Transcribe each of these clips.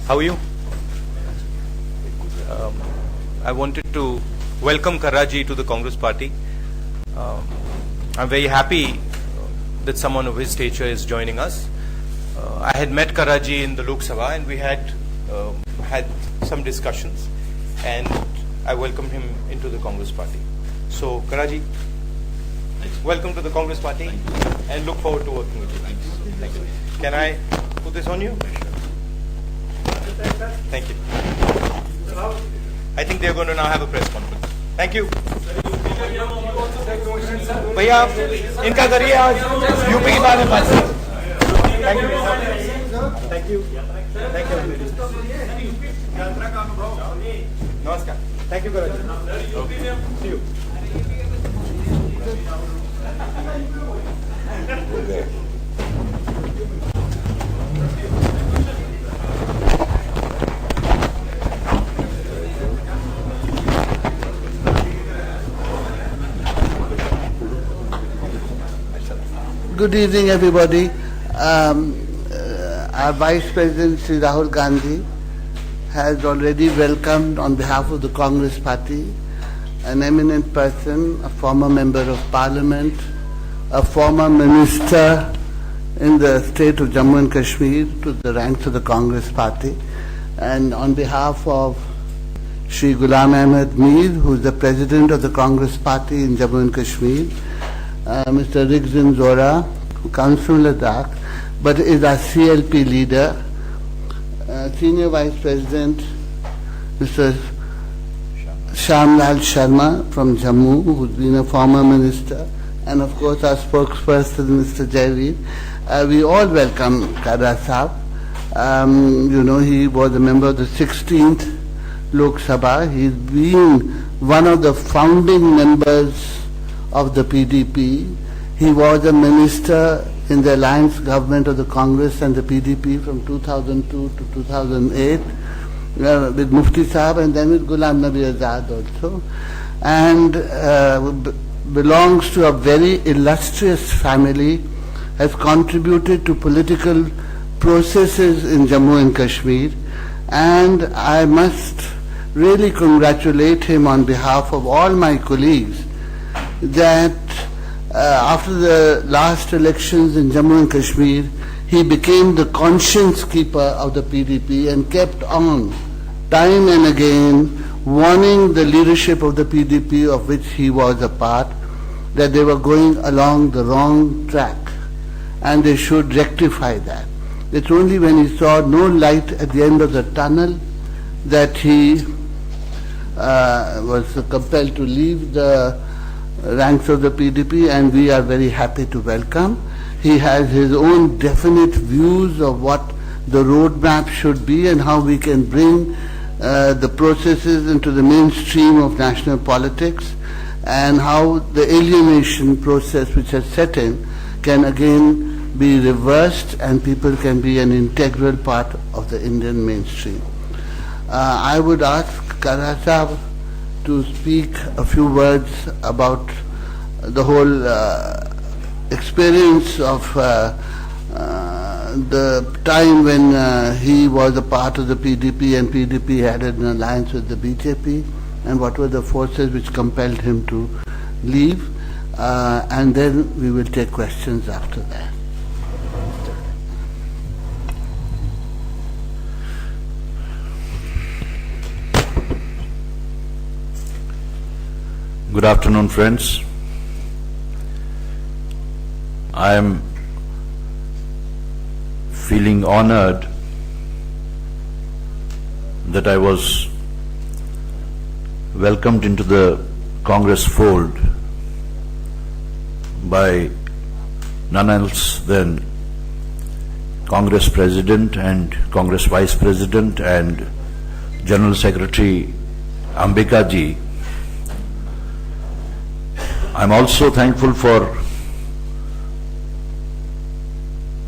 How are you? I wanted to welcome Karaji to the Congress Party. I'm very happy that someone of his stature is joining us. I had met Karaji in the Lok Sabha and we had had some discussions, and I welcomed him into the Congress Party. So Karaji, welcome to the Congress Party and look forward to working with you. Thank you. Can I put this on you? Thank you. I think they're going to now have a press conference. Thank you. भैया आप इनका करिए आज UP के बारे में बात करें. Thank you. Thank you. Thank you. नमस्कार. Thank you Karaji. See you. Okay. Good evening, everybody. Our Vice President, Sri Rahul Gandhi, has already welcomed on behalf of the Congress Party an eminent person, a former member of Parliament, a former minister in the state of Jammu and Kashmir, to the ranks of the Congress Party. And on behalf of Shri Ghulam Ahmed Mir, who is the President of the Congress Party in Jammu and Kashmir, Mr. Rigzin Zora, who comes from Ladakh, but is our CLP leader, Senior Vice President, Mr. Shamlal Sharma from Jammu, who's been a former minister, and of course our spokesperson, Mr. Jaiveer. We all welcome Kara Saab. He was a member of the 16th Lok Sabha. He's been one of the founding members of the PDP. He was a minister in the alliance government of the Congress and the PDP from 2002 to 2008 with Mufti Saab, and then with Ghulam Nabi Azad also, and belongs to a very illustrious family, has contributed to political processes in Jammu and Kashmir, and I must really congratulate him on behalf of all my colleagues that after the last elections in Jammu and Kashmir, he became the conscience keeper of the PDP and kept on, time and again, warning the leadership of the PDP, of which he was a part, that they were going along the wrong track and they should rectify that. It's only when he saw no light at the end of the tunnel that he was compelled to leave the ranks of the PDP, and we are very happy to welcome. He has his own definite views of what the roadmap should be and how we can bring the processes into the mainstream of national politics, and how the alienation process which has set in can again be reversed and people can be an integral part of the Indian mainstream. I would ask Kara Saab to speak a few words about the whole experience of the time when he was a part of the PDP and PDP had an alliance with the BJP, and what were the forces which compelled him to leave, and then we will take questions after that. Good afternoon, friends. I am feeling honored that I was welcomed into the Congress fold by none else than Congress President and Congress Vice President and General Secretary Ambika ji. I'm also thankful for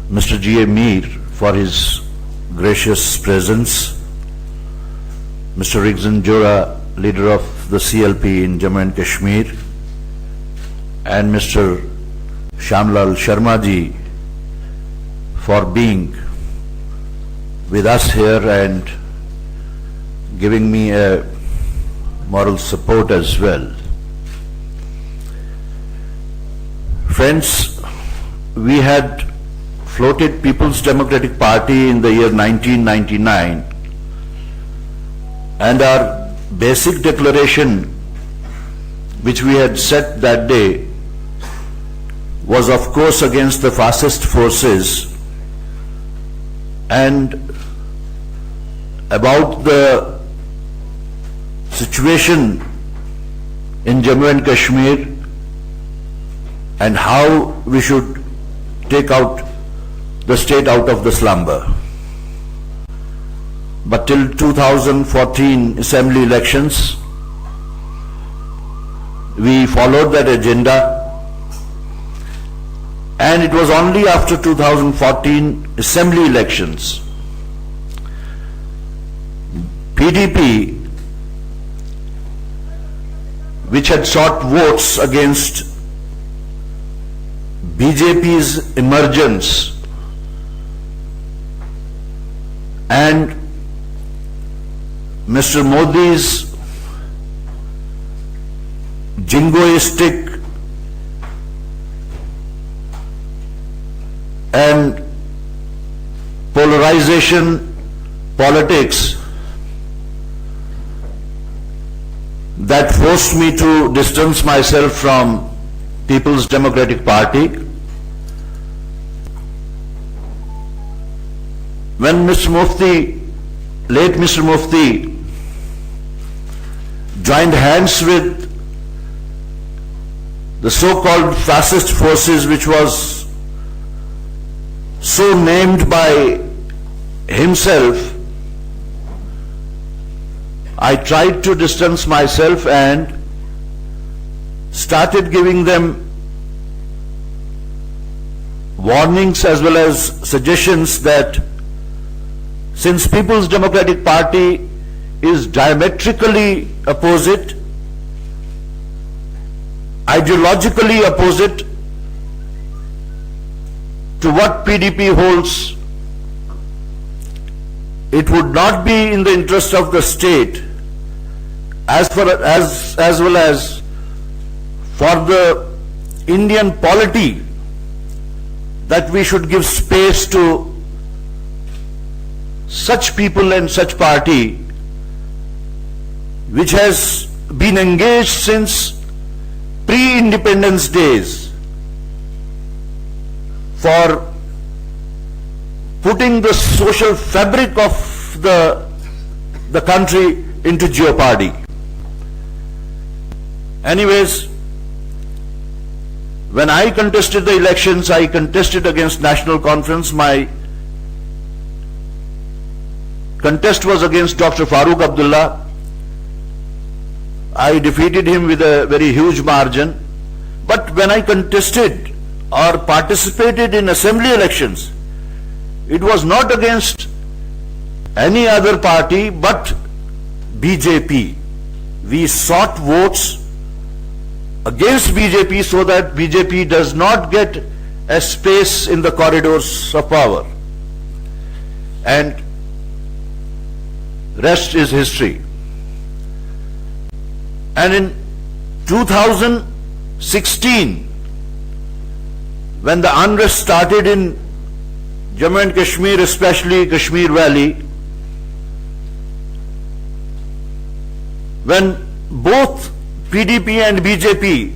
Mr. G.A. Mir for his gracious presence, Mr. Rigzin Zora, leader of the CLP in Jammu and Kashmir, and Mr. Shamlal Sharma ji for being with us here and giving me a moral support as well. Friends, we had floated People's Democratic Party in the year 1999, and our basic declaration which we had set that day was of course against the fascist forces and about the situation in Jammu and Kashmir and how we should take out the state out of the slumber. But till 2014 assembly elections, we followed that agenda, and it was only after 2014 assembly elections, PDP, which had sought votes against BJP's emergence and Mr. Modi's jingoistic and polarization politics that forced me to distance myself from People's Democratic Party. When Mr. Mufti, late Mr. Mufti, joined hands with the so-called fascist forces, which was so named by himself, I tried to distance myself and started giving them warnings as well as suggestions that since People's Democratic Party is diametrically opposite, ideologically opposite to what PDP holds, it would not be in the interest of the state as well as for the Indian polity that we should give space to such people and such party which has been engaged since pre-independence days for putting the social fabric of the country into jeopardy. Anyways, when I contested the elections, I contested against National Conference. My contest was against Dr. Farooq Abdullah. I defeated him with a very huge margin. But when I contested or participated in assembly elections, it was not against any other party but BJP. We sought votes against BJP so that BJP does not get a space in the corridors of power. And rest is history. And in 2016, when the unrest started in Jammu and Kashmir, especially Kashmir Valley, when both PDP and BJP,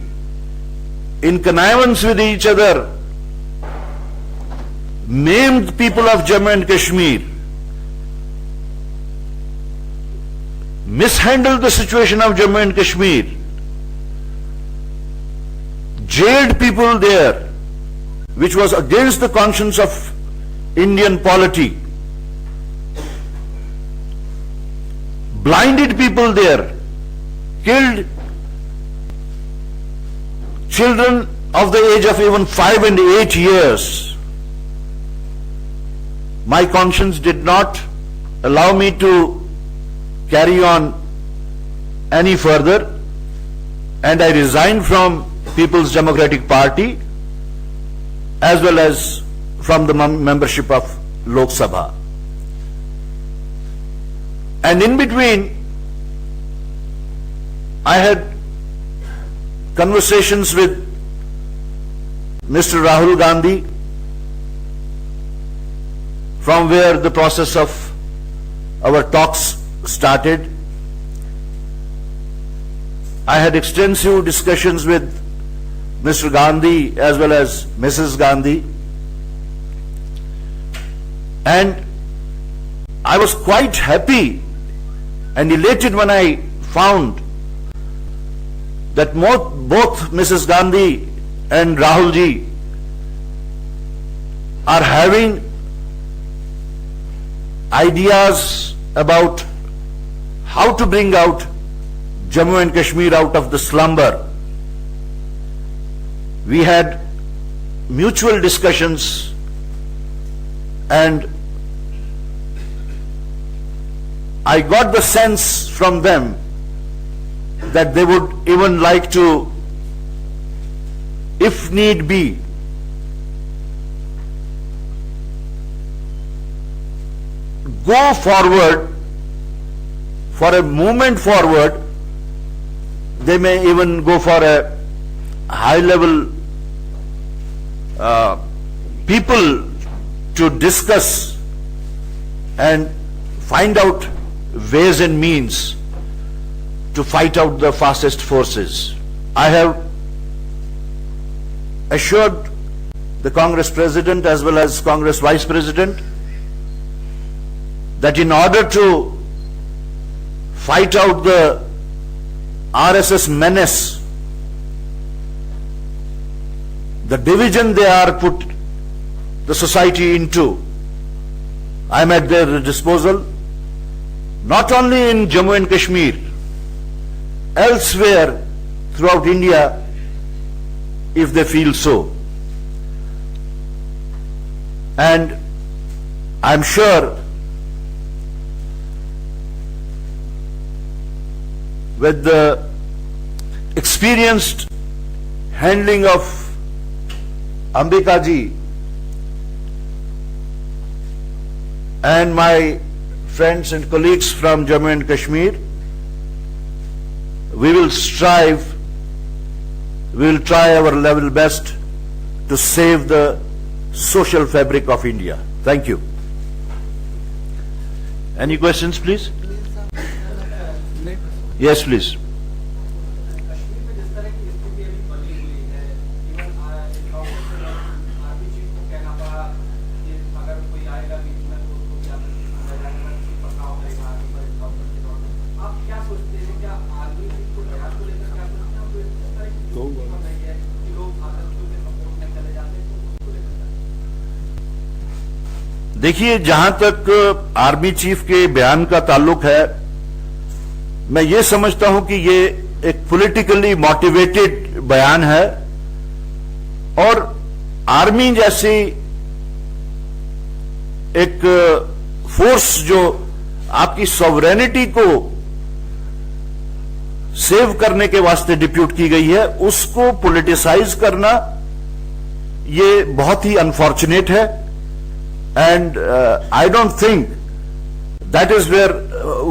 in connivance with each other, maimed people of Jammu and Kashmir, mishandled the situation of Jammu and Kashmir, jailed people there, which was against the conscience of Indian polity, blinded people there, killed children of the age of even 5 and 8 years. My conscience did not allow me to carry on any further, and I resigned from People's Democratic Party as well as from the membership of Lok Sabha. And in between, I had conversations with Mr. Rahul Gandhi, from where the process of our talks started. I had extensive discussions with Mr. Gandhi as well as Mrs. Gandhi, and I was quite happy and elated when I found that both Mrs. Gandhi and Rahul ji are having ideas about how to bring out Jammu and Kashmir out of the slumber. We had mutual discussions, and I got the sense from them that they would even like to, if need be, go forward, for a movement forward. They may even go for a high level people to discuss and find out ways and means to fight out the fascist forces. I have assured the Congress President as well as Congress Vice President that in order to fight out the RSS menace, the division they are put the society into, I am at their disposal, not only in Jammu and Kashmir, elsewhere throughout India, if they feel so. And I am sure with the experienced handling of Ambika ji and my friends and colleagues from Jammu and Kashmir, we will strive, we will try our level best to save the social fabric of India. Thank you. Any questions, please? Yes, please. देखिए, जहां तक army chief के बयान का ताल्लुक है, मैं ये समझता हूं कि ये एक पॉलिटिकली मोटिवेटेड बयान है और आर्मी जैसी एक फोर्स जो आपकी सॉवरेनिटी को सेव करने के वास्ते डिप्यूट की गई है, उसको पॉलिटिसाइज करना ये बहुत ही अनफॉर्चुनेट है. And I don't think that is where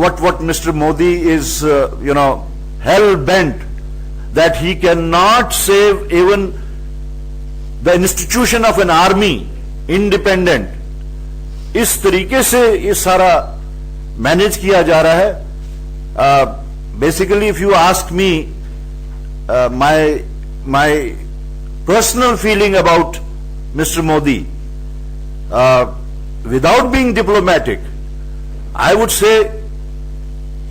what Mr. Modi is, hell bent, that he cannot save even the institution of an army, independent. इस तरीके से ये सारा मैनेज किया जा रहा है. Basically, if you ask me, my personal feeling about Mr. Modi, without being diplomatic, I would say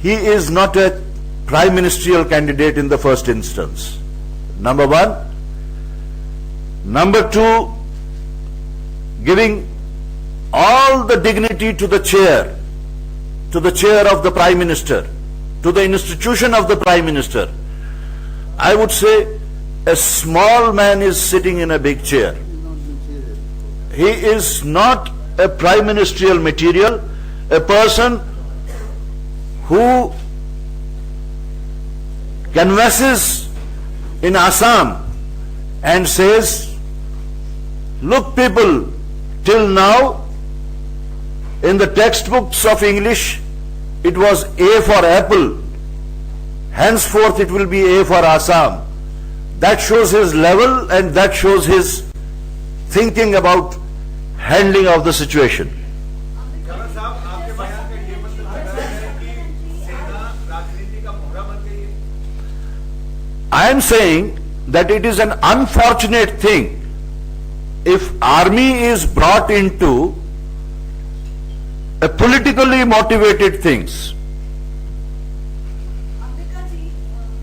he is not a prime ministerial candidate in the first instance. Number one. Number two, giving all the dignity to the chair of the prime minister, to the institution of the prime minister. I would say a small man is sitting in a big chair. He is not a prime ministerial material, a person who canvasses in Assam and says, look people, till now in the textbooks of English it was A for Apple. Henceforth it will be A for Assam. That shows his level and that shows his thinking about handling of the situation. I am saying that it is an unfortunate thing if army is brought into a politically motivated things. Ambedkar ji,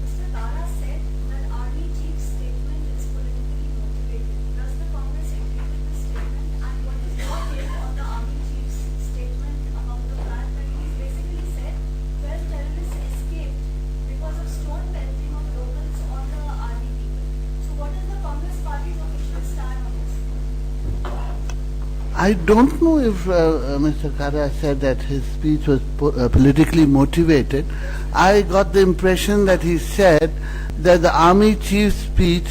Mr. Tara said that army chief's statement is politically motivated. Does the Congress agree with this statement? And what is your take on the army chief's statement about the fact that he's basically said 12 terrorists escaped because of stone pelting of locals on the army people? So what is the Congress party's official stand on this? I don't know if Mr. Kara said that his speech was politically motivated. I got the impression that he said that the army chief's speech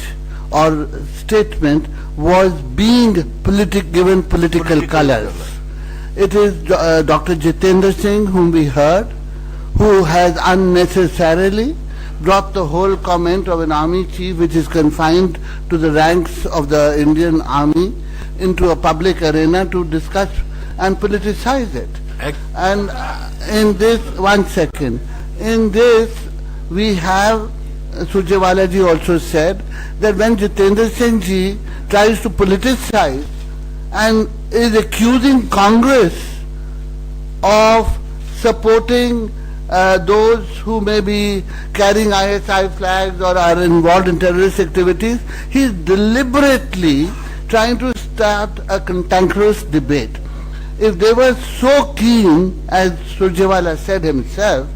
or statement was being given political colors. It is Dr. Jitendra Singh, whom we heard, who has unnecessarily brought the whole comment of an army chief, which is confined to the ranks of the Indian army, into a public arena to discuss and politicize it. And in this, one second, in this we have, Surjewala ji also said that when Jitendra Singh ji tries to politicize and is accusing Congress of supporting those who may be carrying ISI flags or are involved in terrorist activities, he is deliberately trying to start a cantankerous debate. If they were so keen, as Surjewala said himself,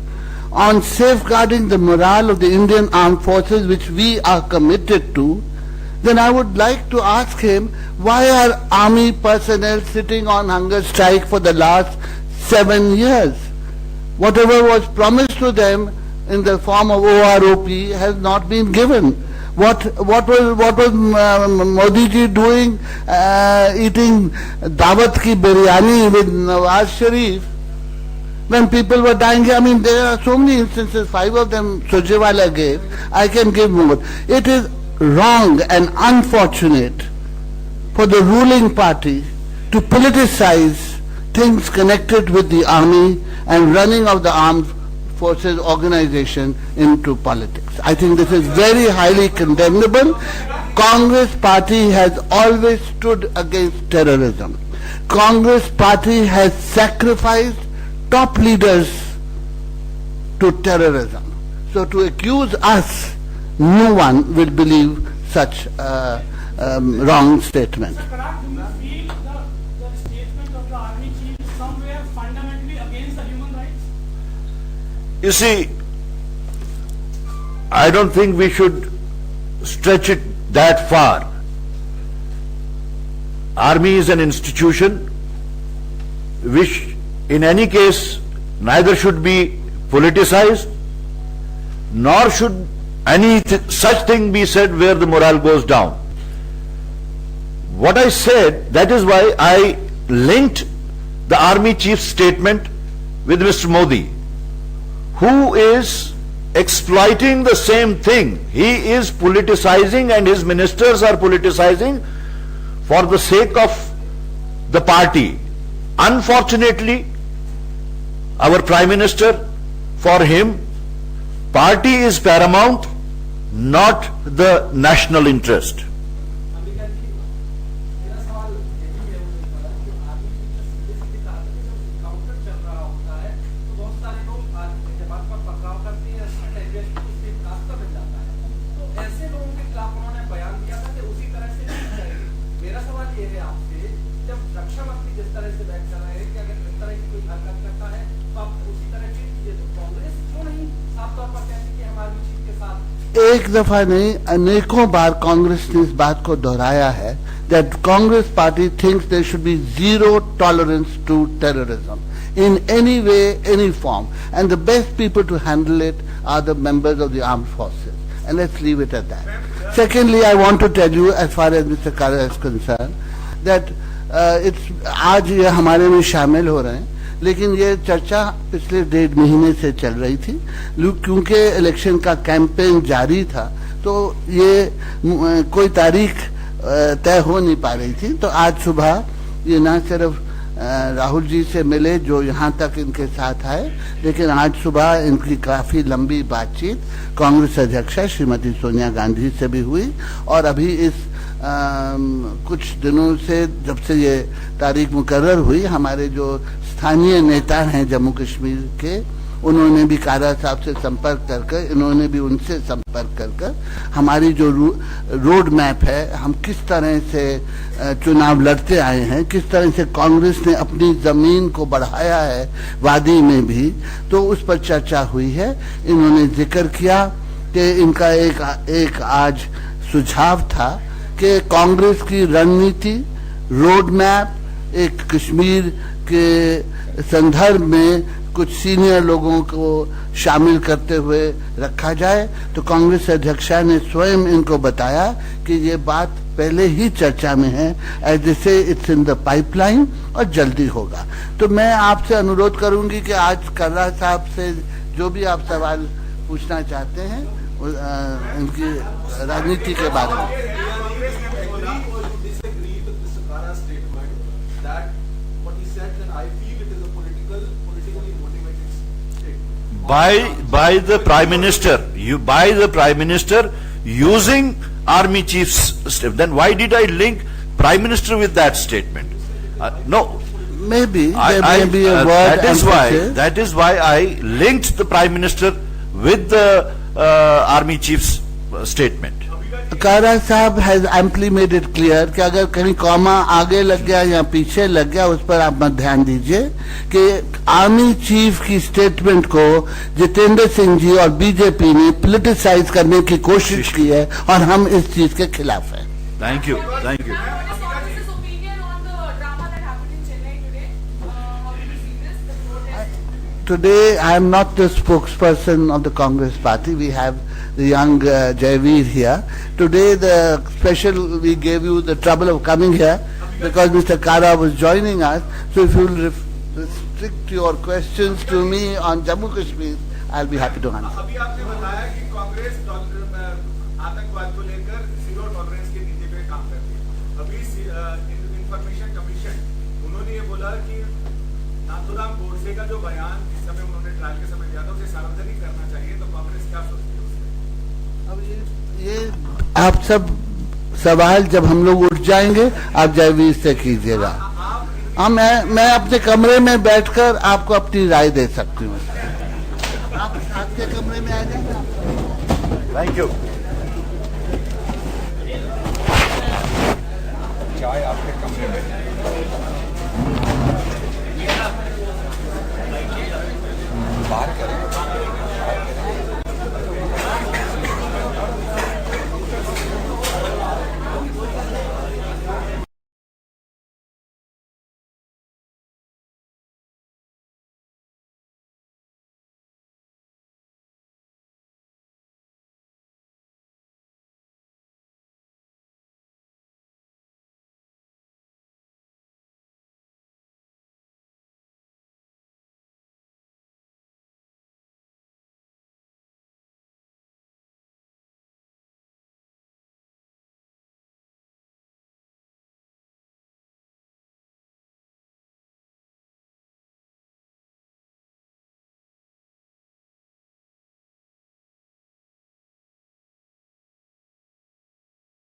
on safeguarding the morale of the Indian armed forces, which we are committed to, then I would like to ask him, why are army personnel sitting on hunger strike for the last 7 years? Whatever was promised to them in the form of OROP has not been given. What was Modi ji doing, eating Dawat ki biryani with Nawaz Sharif when people were dying? I mean, there are so many instances, 5 of them Surjewala gave, I can give more. It is wrong and unfortunate for the ruling party to politicize things connected with the army and running of the armed forces organization into politics. I think this is very highly condemnable. Congress party has always stood against terrorism. Congress party has sacrificed top leaders to terrorism. So to accuse us, no one will believe such wrong statement. Karak, do you feel the statement of the army chief is somewhere fundamentally against the human rights? You see, I don't think we should stretch it that far. Army is an institution which in any case neither should be politicized nor should any such thing be said where the morale goes down. What I said, that is why I linked the army chief's statement with Mr. Modi, who is exploiting the same thing. He is politicizing and his ministers are politicizing for the sake of the party. Unfortunately, our Prime Minister, for him, party is paramount, not the national interest. एक दफा नहीं, अनेकों बार कांग्रेस ने इस बात को दोहराया है that Congress party thinks there should be zero tolerance to terrorism in any way, any form, and the best people to handle it are the members of the armed forces. And let's leave it at that. Secondly, I want to tell you, as far as Mr. Kara is concerned, that आज ये हमारे में शामिल हो रहे हैं लेकिन ये चर्चा पिछले 1.5 महीने से चल रही थी। क्योंकि इलेक्शन का कैंपेन जारी था तो ये कोई तारीख तय हो नहीं पा रही थी। तो आज सुबह ये ना सिर्फ राहुल जी से मिले जो यहाँ तक इनके साथ आए, लेकिन आज सुबह इनकी काफी लंबी बातचीत कांग्रेस अध्यक्षा श्रीमती सोनिया गांधी से भी हुई। और अभी इस कुछ दिनों से जब से ये तारीख मुकर्रर हुई, हमारे जो स्थानीय नेता हैं जम्मू कश्मीर के, उन्होंने भी कारा साहब से संपर्क कर इन्होंने भी उनसे संपर्क कर हमारी जो रोड मैप है, हम किस तरह से चुनाव लड़ते आए हैं, किस तरह से कांग्रेस ने अपनी जमीन को बढ़ाया है वादी में भी, तो उस पर चर्चा हुई है। इन्होंने जिक्र किया कि इनका एक आज सुझाव था कि कांग्रेस की रणनीति रोड मैप एक कश्मीर के संदर्भ में कुछ सीनियर लोगों को शामिल करते हुए रखा जाए। तो कांग्रेस अध्यक्षा ने स्वयं इनको बताया कि ये बात पहले ही चर्चा में है, जैसे इट्स इन द पाइपलाइन और जल्दी होगा। तो मैं आपसे अनुरोध करूंगी कि आज कर्रा साहब से जो भी आप सवाल पूछना चाहते हैं इनकी राजनीति के बारे में। By the Prime Minister, by the Prime Minister using Army Chief's statement. Then why did I link Prime Minister with that statement? No. Maybe there may be a word. That is why I linked the Prime Minister with the Army Chief's statement. कारा साहब has amply made it clear कि अगर कहीं comma आगे लग गया या पीछे लग गया उस पर आप मत ध्यान दीजिए कि आर्मी चीफ की स्टेटमेंट को जितेंद्र सिंह जी और बीजेपी ने पॉलिटिसाइज करने की कोशिश की है और हम इस चीज के खिलाफ हैं। Thank you, thank you. Today I am not the spokesperson of the Congress party. We have the young Jaiveer here. Today we gave you the trouble of coming here because Mr. Kara was joining us. So if you will restrict your questions to me on Jammu Kashmir, I'll be happy to answer. अभी आपने बताया कि कांग्रेस आतंकवाद को लेकर zero tolerance के नीति पे काम करती है। अभी इंफॉर्मेशन कमीशन उन्होंने ये बोला कि नाथुराम गोडसे का जो बयान जिस समय उन्होंने ट्रायल के समय दिया था उसे सार्वजनिक करना चाहिए, तो कांग्रेस क्या सोचती है उससे? अब ये आप सब सवाल जब हम लोग उठ जाएंगे आप जयवीर से कीजिएगा। मैं अपने कमरे में बैठकर आपको अपनी राय दे सकती हूँ। आप साथ के कमरे में आ जाएंगे। Thank you. चाय आपके कमरे में।